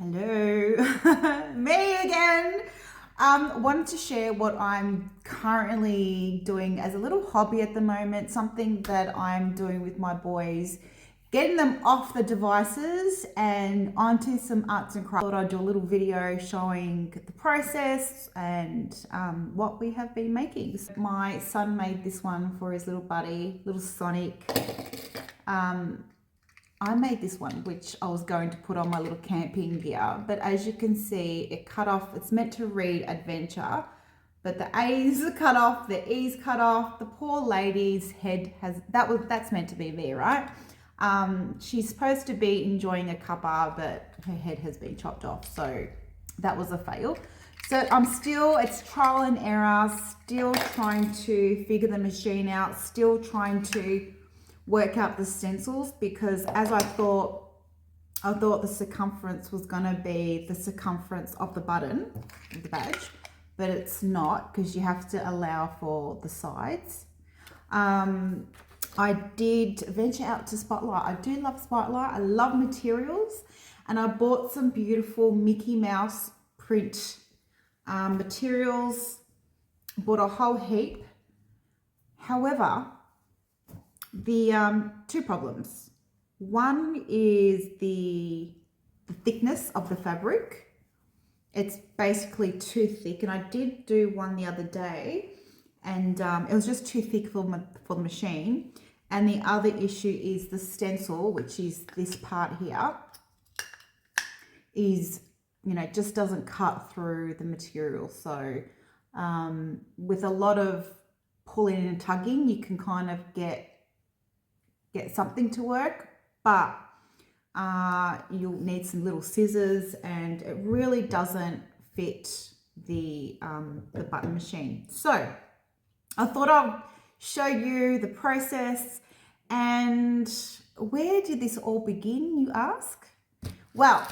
Hello, me again. Wanted to share what I'm currently doing as a little hobby at the moment, something that I'm doing with my boys, getting them off the devices and onto some arts and crafts. I thought I'd do a little video showing the process and what we have been making. So my son made this one for his little buddy, little Sonic. I made this one, which I was going to put on my little camping gear, but as you can see, it cut off. It's meant to read adventure, but the A's are cut off, the E's cut off. The poor lady's head that's meant to be there, right? She's supposed to be enjoying a cuppa, but her head has been chopped off, so that was a fail. So it's trial and error, still trying to figure the machine out, still trying to work out the stencils, because as I thought the circumference was going to be the circumference of the button, of the badge, but it's not, because you have to allow for the sides. I did venture out to Spotlight. I do love Spotlight. I love materials, and I bought some beautiful Mickey Mouse print materials, bought a whole heap. However, the two problems. One is the thickness of the fabric. It's basically too thick, and I did do one the other day, and it was just too thick for the machine. And the other issue is the stencil, which is this part here, is, just doesn't cut through the material. So with a lot of pulling and tugging, you can kind of get something to work, but you'll need some little scissors, and it really doesn't fit the button machine. So I thought I'll show you the process. And where did this all begin, you ask? Well,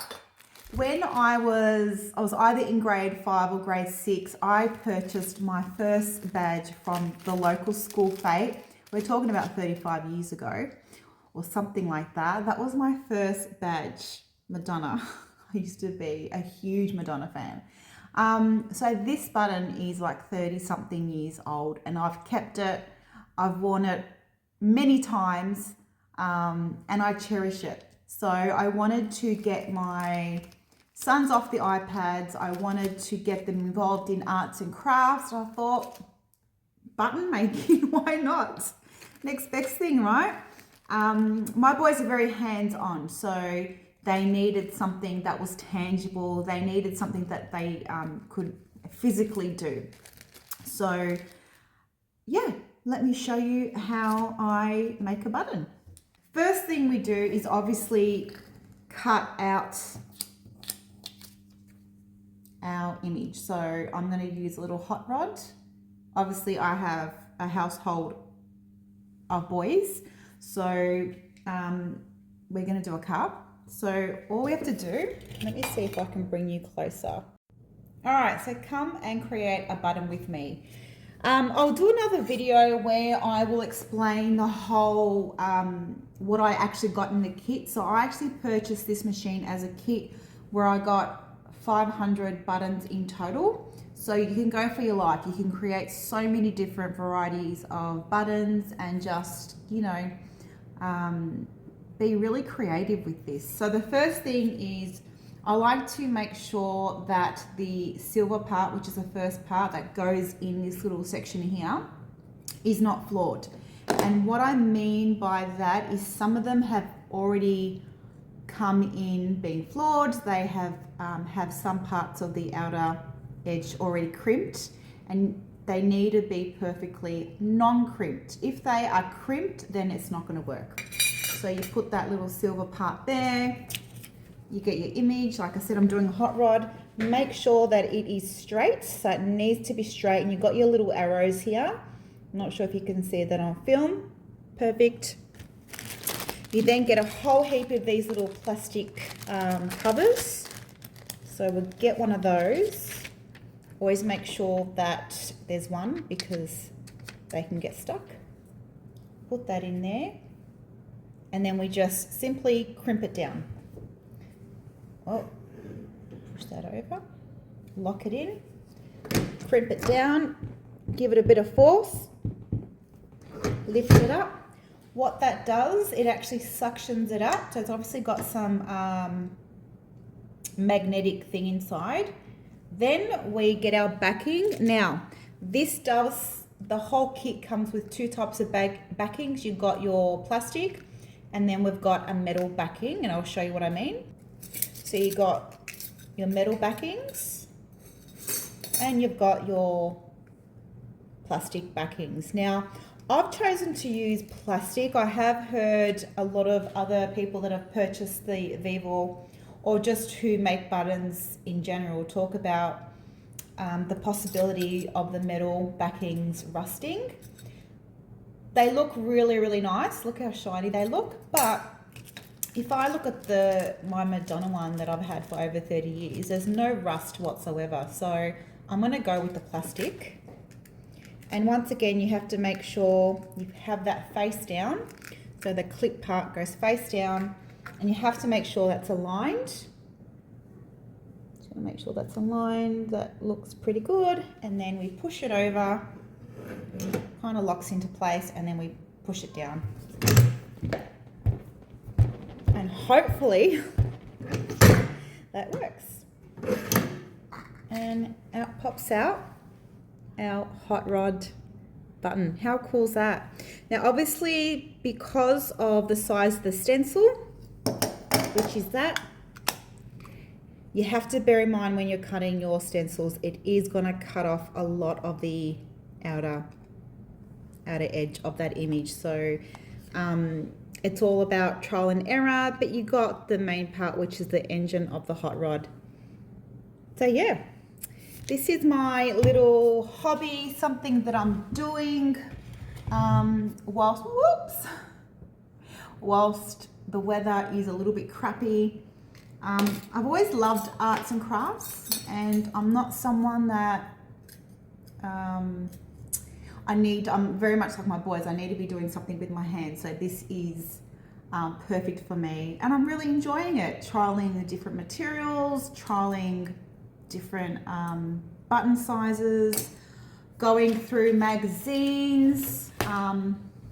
when I was either in grade 5 or grade 6, I purchased my first badge from the local school fete. We're talking about 35 years ago or something like that. That was my first badge, Madonna. I used to be a huge Madonna fan. So this button is like 30 something years old, and I've kept it. I've worn it many times, and I cherish it. So I wanted to get my sons off the iPads. I wanted to get them involved in arts and crafts. I thought, button making, why not? Next best thing, right? My boys are very hands-on, so they needed something that was tangible. They needed something that they could physically do. So yeah, let me show you how I make a button. First thing we do is obviously cut out our image. So I'm going to use a little hot rod. Obviously I have a household of boys, so we're going to do a cup. So all we have to do, let me see if I can bring you closer. All right, so come and create a button with me. I'll do another video where I will explain the whole what I actually got in the kit. So I actually purchased this machine as a kit where I got 500 buttons in total. So you can go for your life. You can create so many different varieties of buttons and just, be really creative with this. So the first thing is I like to make sure that the silver part, which is the first part that goes in this little section here, is not flawed. And what I mean by that is some of them have already come in being flawed. They have some parts of the outer edge already crimped, and they need to be perfectly non-crimped. If they are crimped, then it's not going to work. So you put that little silver part there. You get your image. Like I said, I'm doing a hot rod. Make sure that it is straight. So it needs to be straight, and you've got your little arrows here. I'm not sure if you can see that on film. Perfect. You then get a whole heap of these little plastic covers. So we'll get one of those. Always make sure that there's one, because they can get stuck. Put that in there. And then we just simply crimp it down. Oh, that over, lock it in, crimp it down, give it a bit of force, lift it up. What that does, it actually suctions it up. So it's obviously got some magnetic thing inside. Then we get our backing. Now, the whole kit comes with two types of backings. You've got your plastic, and then we've got a metal backing, and I'll show you what I mean. So you've got your metal backings, and you've got your plastic backings. Now, I've chosen to use plastic. I have heard a lot of other people that have purchased the Vevor, or just who make buttons in general, talk about the possibility of the metal backings rusting. They look really, really nice. Look how shiny they look. But if I look at my Madonna one that I've had for over 30 years, there's no rust whatsoever. So I'm going to go with the plastic. And once again, you have to make sure you have that face down. So the clip part goes face down, and you have to make sure that's aligned. Just make sure that's aligned. That looks pretty good. And then we push it over, kind of locks into place, and then we push it down. And hopefully that works. And out pops out our hot rod button. How cool is that? Now obviously, because of the size of the stencil, which is that, you have to bear in mind when you're cutting your stencils, it is going to cut off a lot of the outer edge of that image. So it's all about trial and error, but you got the main part, which is the engine of the hot rod. So yeah, this is my little hobby, something that I'm doing whilst the weather is a little bit crappy. I've always loved arts and crafts, and I'm not someone that I'm very much like my boys. I need to be doing something with my hands, so this is perfect for me, and I'm really enjoying it. Trialing the different materials, trialing different button sizes, going through magazines.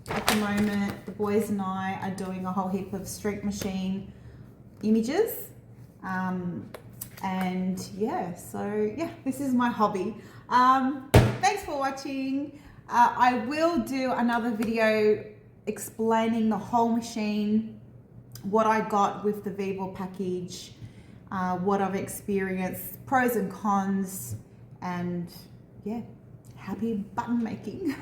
At the moment, the boys and I are doing a whole heap of street machine images. And yeah, so yeah, this is my hobby. Thanks for watching. I will do another video explaining the whole machine, what I got with the Vevor package, what I've experienced, pros and cons, and yeah, happy button making.